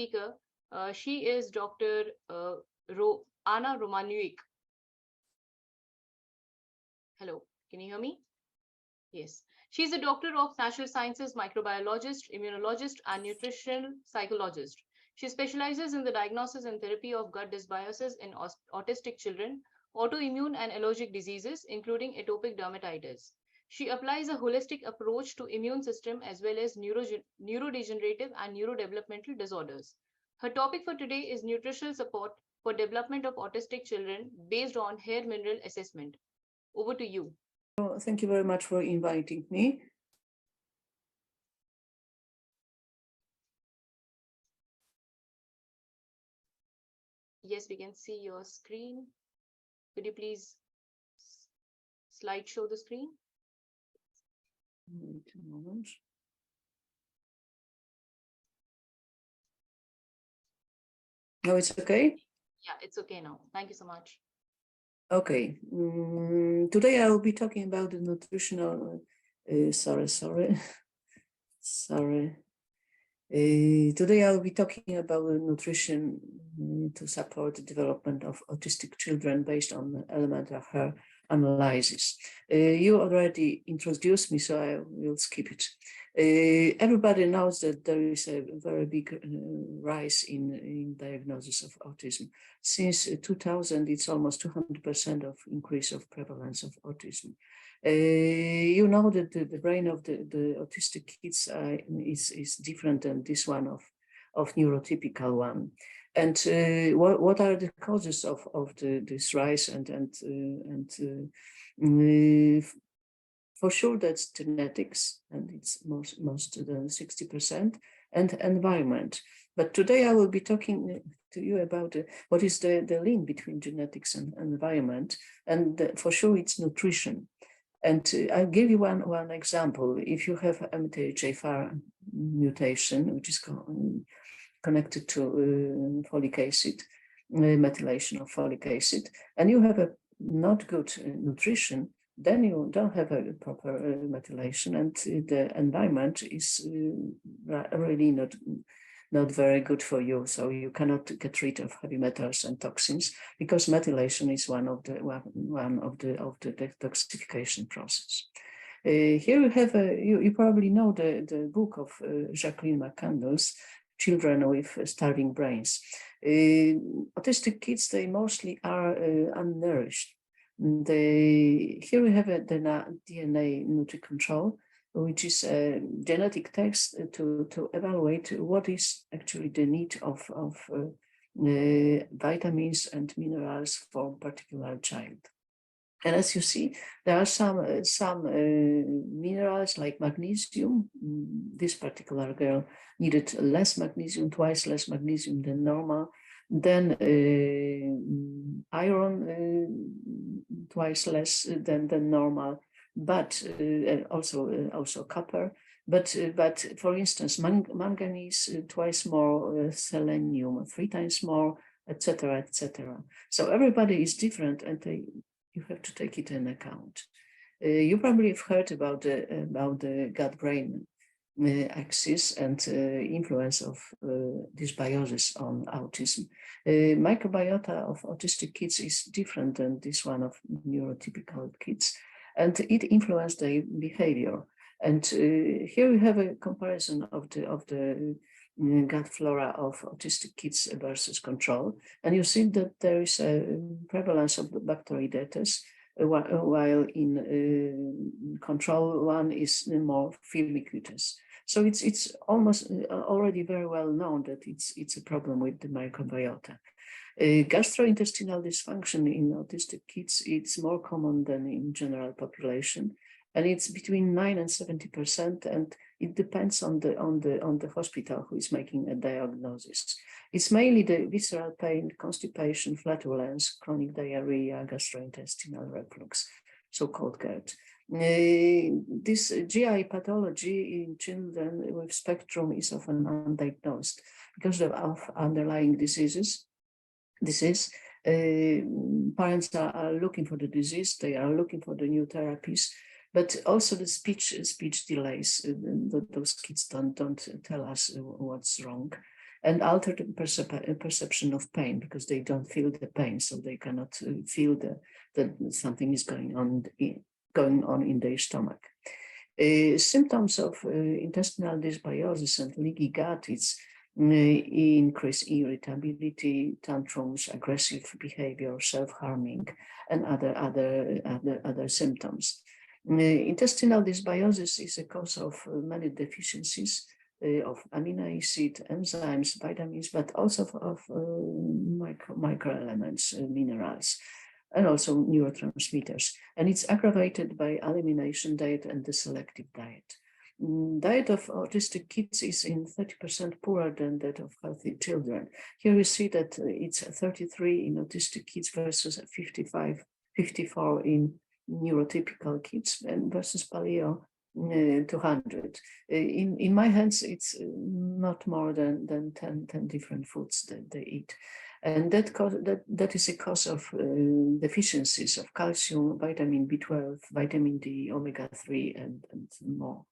speaker. She is Dr. Anna Romanuik. Hello, can you hear me? Yes. She's a doctor of natural sciences, microbiologist, immunologist, and nutritional psychologist. She specializes in the diagnosis and therapy of gut dysbiosis in autistic children, autoimmune and allergic diseases, including atopic dermatitis. She applies a holistic approach to immune system as well as neurodegenerative and neurodevelopmental disorders. Her topic for today is nutritional support for development of autistic children based on hair mineral assessment. Over to you. Thank you very much for inviting me. Yes, we can see your screen. Could you please slideshow the screen? Wait a moment. No, it's okay? Yeah, it's okay now. Thank you so much. Okay. Today I will be talking about the nutritional, today I will be talking about nutrition to support the development of autistic children based on elemental hair analysis. You already introduced me, so I will skip it. Everybody knows that there is a very big rise in diagnosis of autism. Since 2000, it's almost 200% of increase of prevalence of autism. You know that the brain of the autistic kids is different than this one of neurotypical one. And what are the causes of this rise? For sure, that's genetics, and it's most than 60%, and environment. But today I will be talking to you about what is the link between genetics and environment, and for sure it's nutrition. And I'll give you one example. If you have MTHFR mutation, which is connected to folic acid, methylation of folic acid, and you have a not good nutrition, then you don't have a proper methylation, and the environment is really not very good for you. So you cannot get rid of heavy metals and toxins, because methylation is one of the detoxification process. Here you have you probably know the book of Jacqueline McCandless, Children with Starving Brains. Autistic kids, they mostly are unnourished. Here we have a DNA NutriControl, which is a genetic test to evaluate what is actually the need of vitamins and minerals for a particular child. And as you see, there are some minerals like magnesium. This particular girl needed less magnesium, twice less magnesium than normal. Then iron, twice less than normal, but also copper. But for instance, manganese, twice more, selenium, 3 times more, etc., etc. So everybody is different, and you have to take it into account. You probably have heard about the gut-brain axis and influence of dysbiosis on autism. Microbiota of autistic kids is different than this one of neurotypical kids, and it influenced their behavior. And here we have a comparison of the gut flora of autistic kids versus control, and you see that there is a prevalence of the Bacteroidetes, while in control one is more firmicutes. So it's almost already very well known that it's a problem with the microbiota. Gastrointestinal dysfunction in autistic kids, it's more common than in general population, and it's between 9 and 70%, and it depends on the hospital who is making a diagnosis. It's mainly the visceral pain, constipation, flatulence, chronic diarrhea, gastrointestinal reflux, so-called GERD. This GI pathology in children with spectrum is often undiagnosed because of underlying disease. Parents are looking for the disease, they are looking for the new therapies, but also the speech delays. Those kids don't tell us what's wrong. and altered perception of pain because they don't feel the pain, so they cannot feel that something is going on in their stomach. Symptoms of intestinal dysbiosis and leaky gut, it's increased irritability, tantrums, aggressive behavior, self-harming, and other symptoms. Intestinal dysbiosis is a cause of many deficiencies of amino acid, enzymes, vitamins, but also of microelements, minerals, and also neurotransmitters. And it's aggravated by elimination diet and the selective diet. Diet of autistic kids is in 30% poorer than that of healthy children. Here we see that it's 33 in autistic kids versus 54 in neurotypical kids and versus paleo 200. In my hands, it's not more than 10 different foods that they eat. And that is a cause of deficiencies of calcium, vitamin B12, vitamin D, omega-3, and more.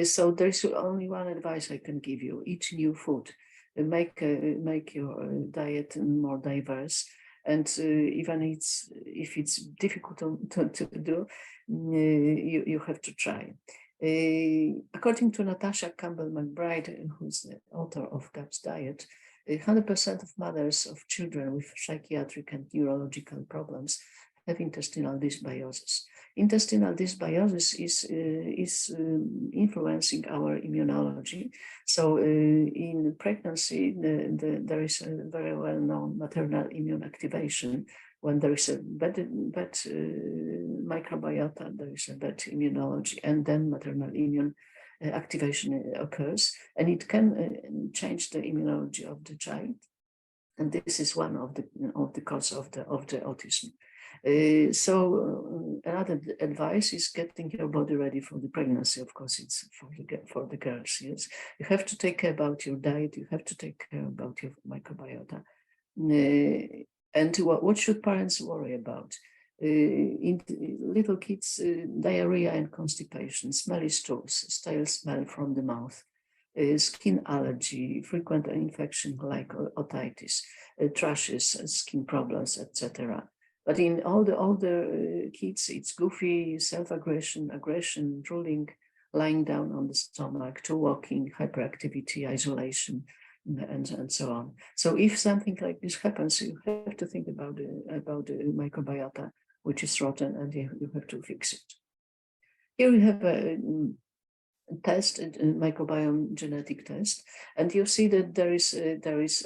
So there's only one advice I can give you: eat new food, make your diet more diverse, and even if it's difficult to do, you have to try. According to Natasha Campbell-McBride, who's the author of GAPS Diet, 100% of mothers of children with psychiatric and neurological problems have intestinal dysbiosis. Intestinal dysbiosis is influencing our immunology. So in pregnancy, there is a very well-known maternal immune activation. When there is a bad microbiota, there is a bad immunology, and then maternal immune activation occurs, and it can change the immunology of the child. And this is one of the cause of the autism. So another advice is getting your body ready for the pregnancy. Of course, it's for the girls. Yes, you have to take care about your diet. You have to take care about your microbiota. And what should parents worry about? In little kids, diarrhea and constipation, smelly stools, stale smell from the mouth, skin allergy, frequent infection like otitis, trashes, skin problems, etc. But in all the older kids, it's goofy, self-aggression, aggression, drooling, lying down on the stomach, to walking, hyperactivity, isolation, and so on. So if something like this happens, you have to think about the microbiota, which is rotten, and you have to fix it. Here we have a test, a microbiome genetic test, and you see that there is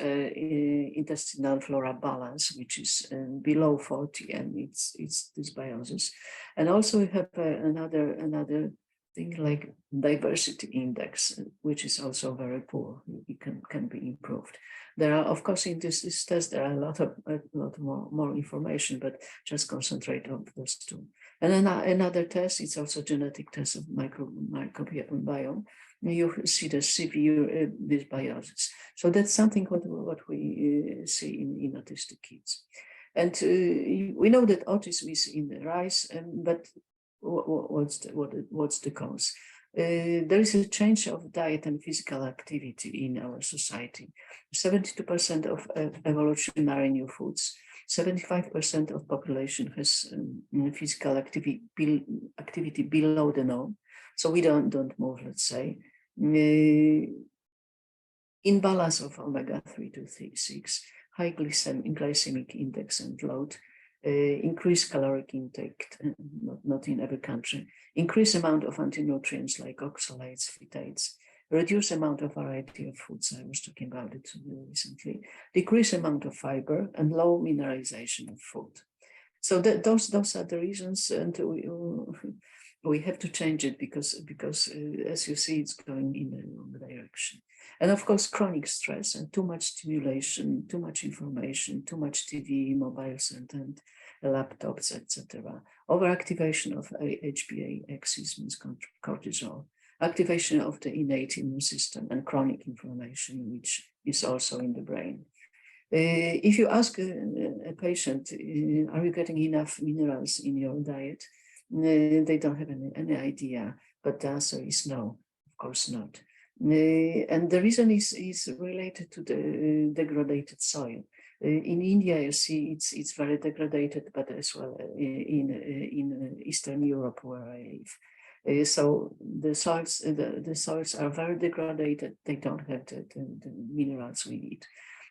a intestinal flora balance, which is below 40, and it's dysbiosis. And also we have another thing like diversity index, which is also very poor. It can be improved. There are, of course, in this test, there are a lot more information, but just concentrate on those two. And then another test, it's also genetic test of microbiome. You see the severe dysbiosis. So that's something what we see in autistic kids. And we know that autism is in the rise, but what's the cause? There is a change of diet and physical activity in our society. 72% of evolutionary new foods, 75% of population has physical activity below the norm. So we don't move, let's say. Imbalance of omega-3 to 6, high glycemic index and load, increased caloric intake, not in every country, increased amount of antinutrients like oxalates, phytates, reduced amount of variety of foods, I was talking about it recently, decreased amount of fiber, and low mineralization of food. So those are the reasons, and we have to change it because as you see, it's going in the wrong direction. And of course, chronic stress and too much stimulation, too much information, too much TV, mobiles, and laptops, etc. Overactivation of HPA, axis means cortisol, activation of the innate immune system, and chronic inflammation, which is also in the brain. If you ask a patient, are you getting enough minerals in your diet? They don't have any idea, but the answer is no, of course not. And the reason is related to the degraded soil. In India, you see it's very degraded, but as well in Eastern Europe where I live. So the soils are very degraded. They don't have the minerals we need.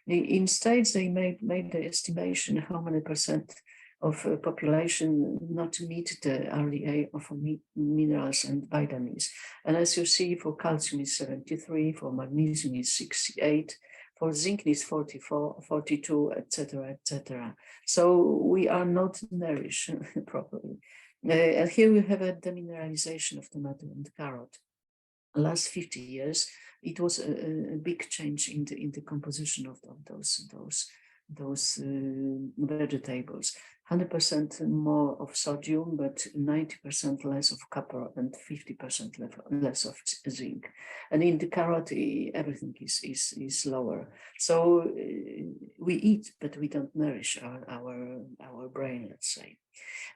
In states, they made the estimation how many percent of population not meet the RDA of minerals and vitamins. And as you see, for calcium is 73, for magnesium is 68, for zinc is 44, 42, etc., etc. So we are not nourished properly. And here we have a demineralization of tomato and carrot. Last 50 years, it was a big change in the composition of those vegetables. 100% more of sodium, but 90% less of copper and 50% less of zinc. And in the carrot, everything is lower. So we eat, but we don't nourish our brain, let's say.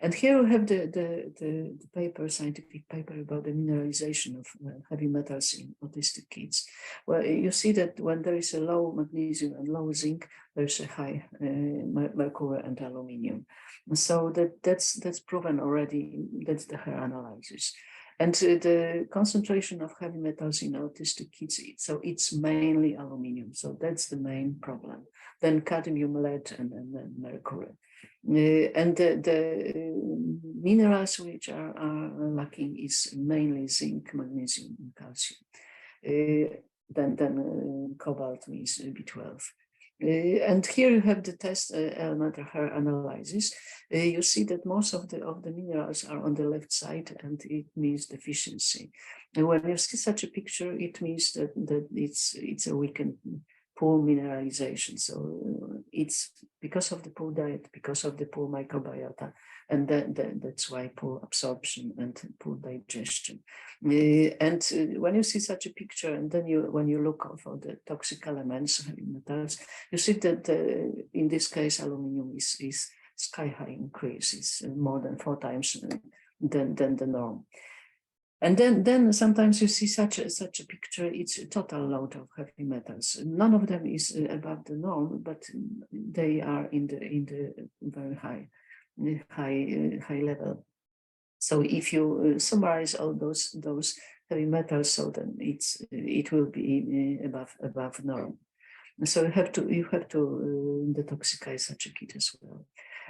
And here we have the paper, scientific paper about the mineralization of heavy metals in autistic kids. Well, you see that when there is a low magnesium and low zinc, there's a high mercury and aluminium. So that's proven already. That's the hair analysis. And the concentration of heavy metals in autistic kids, so it's mainly aluminium. So that's the main problem. Then cadmium, lead, and then mercury. And the minerals which are lacking is mainly zinc, magnesium, and calcium. Then cobalt means B12. And here you have the test elemental hair analysis. You see that most of the minerals are on the left side, and it means deficiency. And when you see such a picture, it means that it's a weakened, poor mineralization. So it's because of the poor diet, because of the poor microbiota, and that's why poor absorption and poor digestion. And when you see such a picture, and then when you look for the toxic elements, metals, you see that in this case, aluminium is sky high increase. It's more than 4 times than the norm. And then sometimes you see such a picture. It's a total load of heavy metals. None of them is above the norm, but they are in the very high level. So if you summarize all those heavy metals, so then it will be above norm. So you have to detoxify such a kit as well.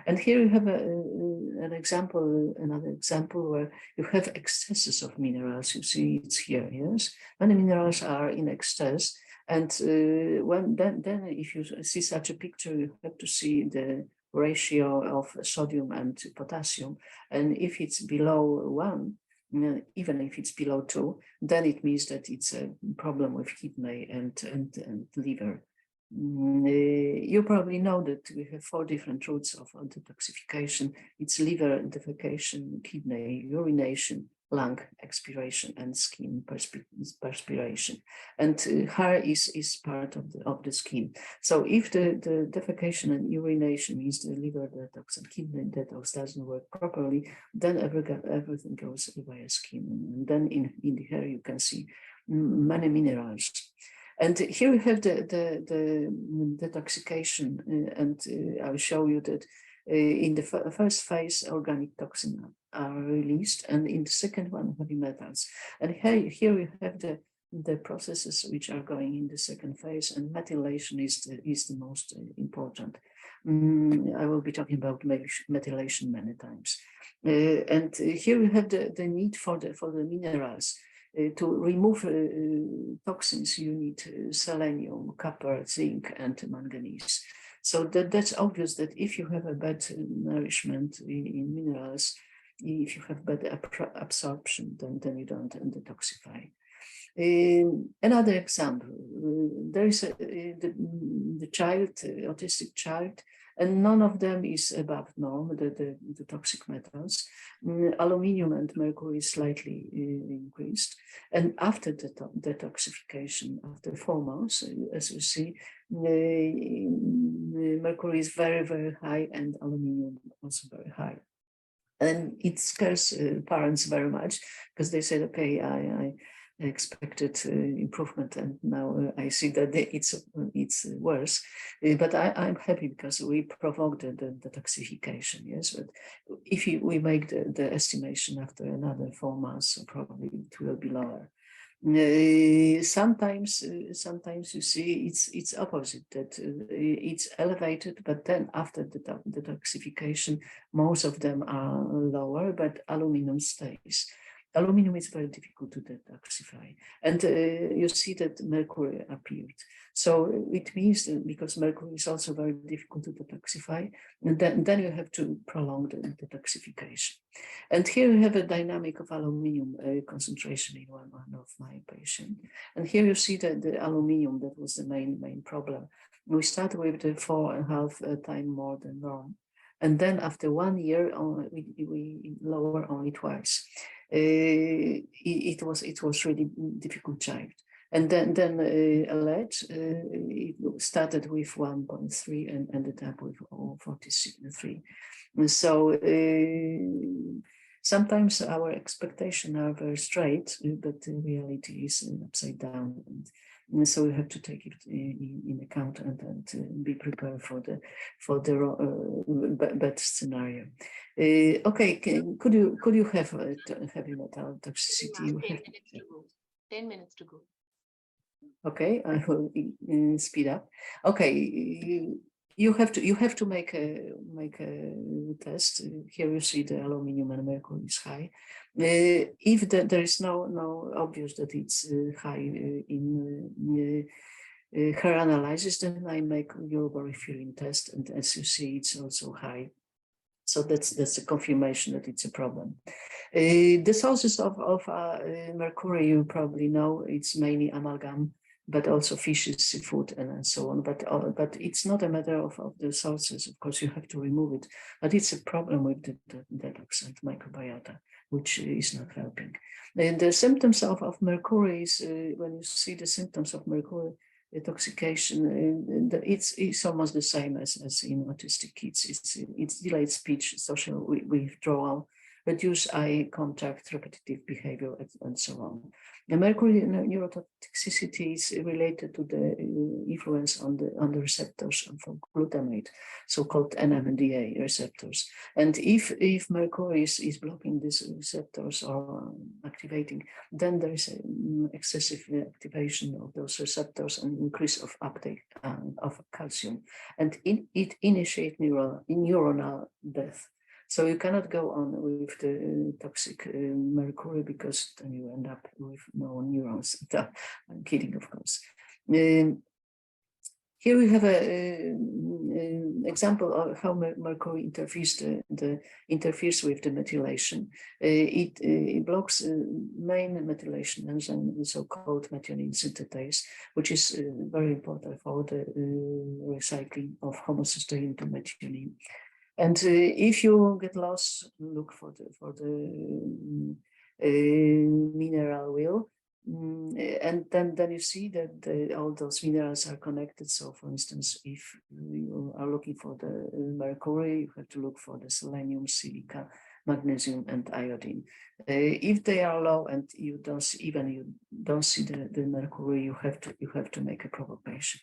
And here you have another example where you have excesses of minerals. You see it's here, yes? Many minerals are in excess. And then if you see such a picture, you have to see the ratio of sodium and potassium. And if it's below 1, even if it's below 2, then it means that it's a problem with kidney and liver. You probably know that we have 4 different routes of detoxification. It's liver, defecation, kidney, urination, lung expiration, and skin perspiration. And hair is part of the skin. So if the defecation and urination means the liver detox and kidney detox doesn't work properly, then everything goes via skin. And then in the hair you can see many minerals. And here we have the detoxification, and I'll show you that in the first phase, organic toxins are released, and in the second one, heavy metals. And here we have the processes which are going in the second phase, and methylation is the most important. I will be talking about methylation many times. And here we have the need for the minerals. To remove toxins, you need selenium, copper, zinc, and manganese. So that's obvious that if you have a bad nourishment in minerals, if you have bad absorption, then you don't detoxify. Another example, there is the child, autistic child, and none of them is above norm, the toxic metals. Aluminium and mercury is slightly increased. And after the detoxification, after 4 months, as you see, mercury is very, very high, and aluminium also very high. And it scares parents very much, because they said, okay, expected improvement, and now I see that it's worse. But I'm happy because we provoked the detoxification. Yes, but if we make the estimation after another 4 months, probably it will be lower. Sometimes you see it's opposite, that it's elevated, but then after the detoxification, most of them are lower, but aluminum stays. Aluminum is very difficult to detoxify, and you see that mercury appeared. So it means that because mercury is also very difficult to detoxify, and then you have to prolong the detoxification. And here you have a dynamic of aluminum concentration in one of my patients. And here you see that the aluminum, that was the main problem. We start with the 4.5 times more than norm. And then after 1 year, we lower only twice. It was really difficult child. And then alleged, it started with 1.3 and ended up with 43. So sometimes our expectations are very straight, but the reality is upside down. And so we have to take it in account and be prepared for the bad scenario. Okay, could you have heavy metal toxicity? 10 minutes to go. 10 minutes to go. Okay, I will speed up. Okay, you have to make a test. Here you see the aluminum and mercury is high. If there is no obvious that it's high in her analysis, then I make urobory test, and as you see, it's also high. So that's a confirmation that it's a problem. The sources of mercury, you probably know, it's mainly amalgam, but also fishes, seafood, and so on. But it's not a matter of the sources. Of course, you have to remove it. But it's a problem with the detox and microbiota, which is not helping. And the symptoms of mercury is, when you see the symptoms of mercury intoxication, it's almost the same as in autistic kids. It's delayed speech, social withdrawal, reduced eye contact, repetitive behavior, and so on. The mercury neurotoxicity is related to the influence on the receptors for glutamate, so-called NMDA receptors. And if mercury is blocking these receptors or activating, then there is excessive activation of those receptors and increase of uptake of calcium, and it initiates neuronal death. So you cannot go on with the toxic mercury, because then you end up with no neurons. I'm kidding, of course. Here we have an example of how mercury interferes with the methylation. It blocks main methylation enzyme, the so-called methionine synthetase, which is very important for the recycling of homocysteine to methionine. And if you get lost, look for the mineral wheel, and then you see that all those minerals are connected. So, for instance, if you are looking for the mercury, you have to look for the selenium, silica, magnesium, and iodine. If they are low and you don't see the mercury, you have to make a provocation.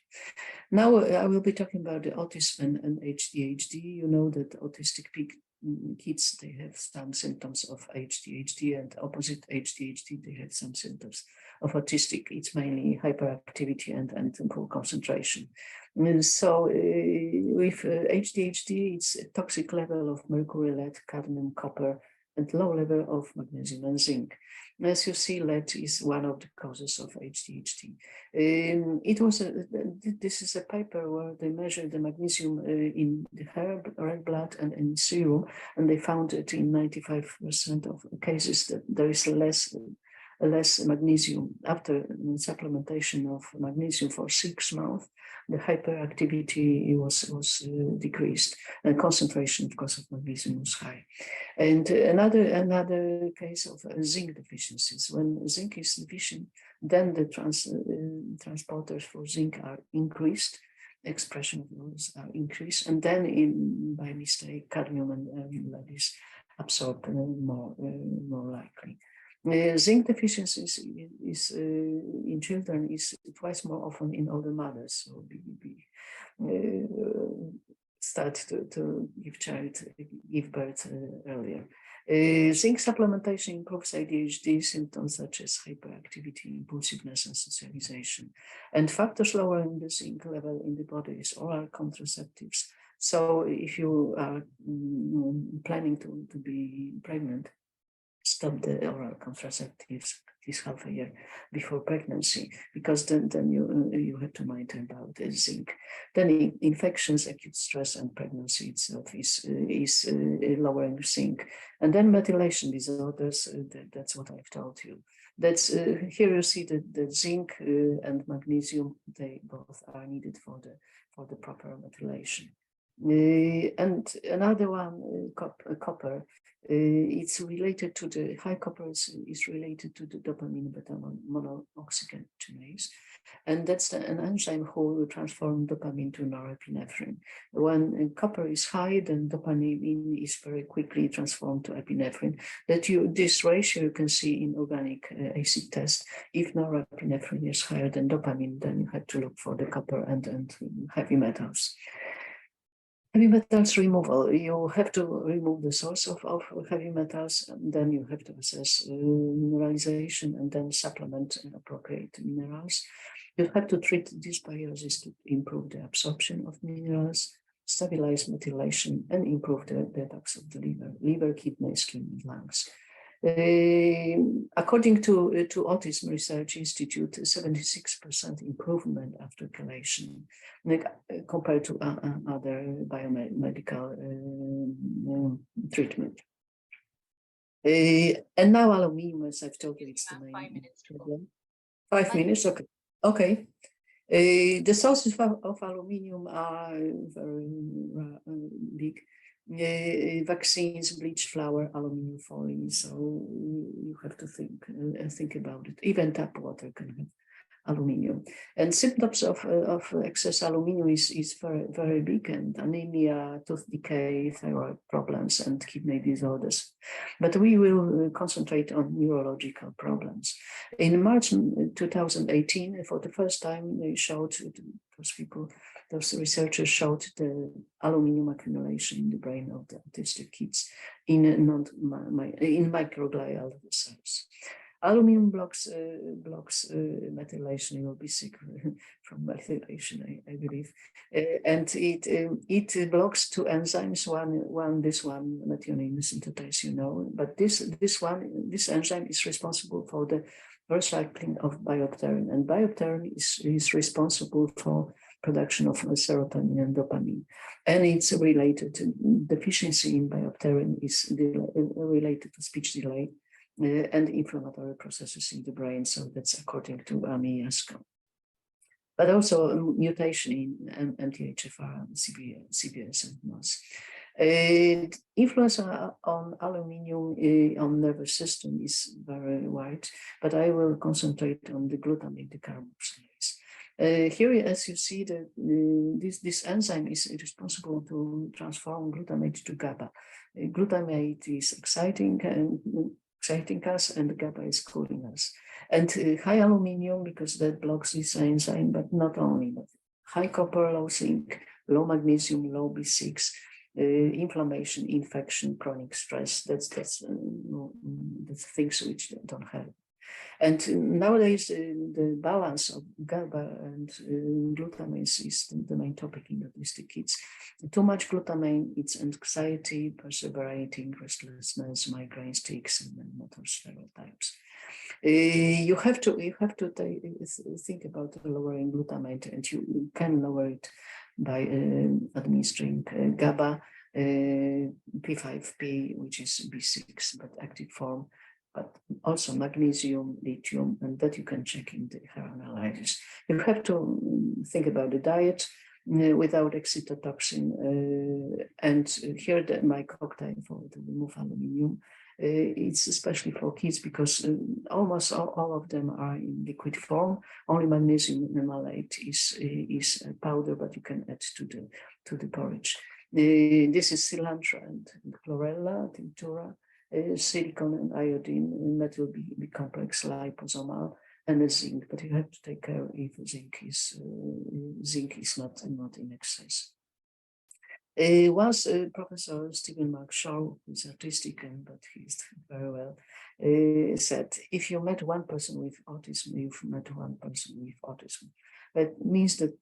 Now I will be talking about the autism and ADHD. You know that autistic kids, they have some symptoms of ADHD, and opposite ADHD, they have some symptoms of autistic. It's mainly hyperactivity and poor concentration. So with ADHD, it's a toxic level of mercury, lead, cadmium, copper, and low level of magnesium and zinc. As you see, lead is one of the causes of ADHD. This is a paper where they measured the magnesium in the hair, red blood, and in serum, and they found that in 95% of cases that there is less magnesium after supplementation of magnesium for 6 months. The hyperactivity was decreased, and concentration, of course, of magnesium was high. And another case of zinc deficiencies. When zinc is deficient, then the transporters for zinc are increased, expression of those are increased, and then by mistake, cadmium and lead is absorbed more likely. Zinc deficiency is in children is twice more often in older mothers. So we start to give birth earlier. Zinc supplementation improves ADHD symptoms such as hyperactivity, impulsiveness, and socialization. And factors lowering the zinc level in the body is oral contraceptives. So if you are planning to be pregnant, stop the oral contraceptives at least half a year before pregnancy, because then you have to mind about the zinc. Then infections, acute stress, and pregnancy itself is lowering zinc. And then methylation disorders, that's what I've told you. That's here you see the zinc and magnesium, they both are needed for the proper methylation. And another one, copper, it's related to the high copper is related to the dopamine beta monooxygenase, and that's an enzyme who will transform dopamine to norepinephrine. When copper is high, then dopamine is very quickly transformed to epinephrine. This ratio you can see in organic acid test. If norepinephrine is higher than dopamine, then you have to look for the copper and heavy metals. Heavy metals removal, you have to remove the source of heavy metals, and then you have to assess mineralization and then supplement appropriate minerals. You have to treat dysbiosis to improve the absorption of minerals, stabilize methylation, and improve the detox of the liver, kidney, skin, and lungs. According to Autism Research Institute, 76% improvement after chelation compared to other biomedical treatment. And now aluminium, as I've told you, it's the main 5 minutes. 5 minutes, okay. Okay. The sources of aluminium are very big. Vaccines, bleached flour, aluminium foil. So you have to think about it. Even tap water can have aluminium. And symptoms of excess aluminium is very, very big, and anemia, tooth decay, thyroid problems, and kidney disorders. But we will concentrate on neurological problems. In March 2018, for the first time, they showed those researchers showed the aluminium accumulation in the brain of the autistic kids in microglial cells. Aluminium blocks methylation. You will be sick from methylation, I believe, and it blocks two enzymes. This one methionine synthetase, but this enzyme is responsible for the recycling of biopterin, and biopterin is responsible for production of serotonin and dopamine, and it's related to deficiency in biopterin is related to speech delay and inflammatory processes in the brain. So that's according to AMI-ASCO. But also mutation in MTHFR, CBS, and MOS. Influence on aluminium on nervous system is very wide, but I will concentrate on the glutamate decarboxylase. Here, as you see, this enzyme is responsible to transform glutamate to GABA. Glutamate is exciting us, and GABA is cooling us. And high aluminium, because that blocks this enzyme, but not only, but high copper, low zinc, low magnesium, low B6, inflammation, infection, chronic stress. That's things which don't help. And nowadays, the balance of GABA and glutamate is the main topic in autistic kids. Too much glutamine, it's anxiety, perseverating, restlessness, migraine, tics, and motor stereotypes. You have to think about lowering glutamate, and you can lower it by administering GABA, P5P, which is B6, but active form, but also magnesium, lithium, and that you can check in the hair analysis. You have to think about the diet without excitotoxin, and here my cocktail for to remove aluminium. It's especially for kids because almost all of them are in liquid form. Only magnesium malate is powder, but you can add to the porridge. This is cilantro and chlorella, tinctura. silicon and iodine, and that will be complex liposomal, and the zinc. But you have to take care if zinc is not in excess. Once Professor Stephen Mark Shaw, who's autistic, but he's very well, said, if you met one person with autism, you've met one person with autism. That means that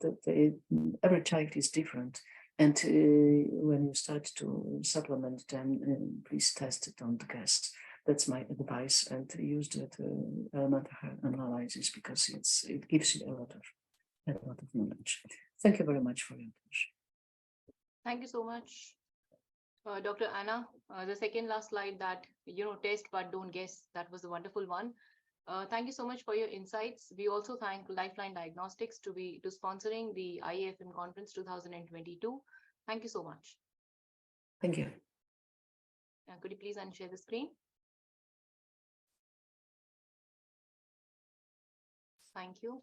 every child is different. And when you start to supplement them, please test it, don't guess. That's my advice, and use that elemental analysis, because it gives you a lot of knowledge. Thank you very much for your attention. Thank you so much, Dr. Anna. The second last slide, that, test but don't guess, that was a wonderful one. Thank you so much for your insights. We also thank Lifeline Diagnostics to sponsoring the IAFM Conference 2022. Thank you so much. Thank you. Could you please unshare the screen? Thank you.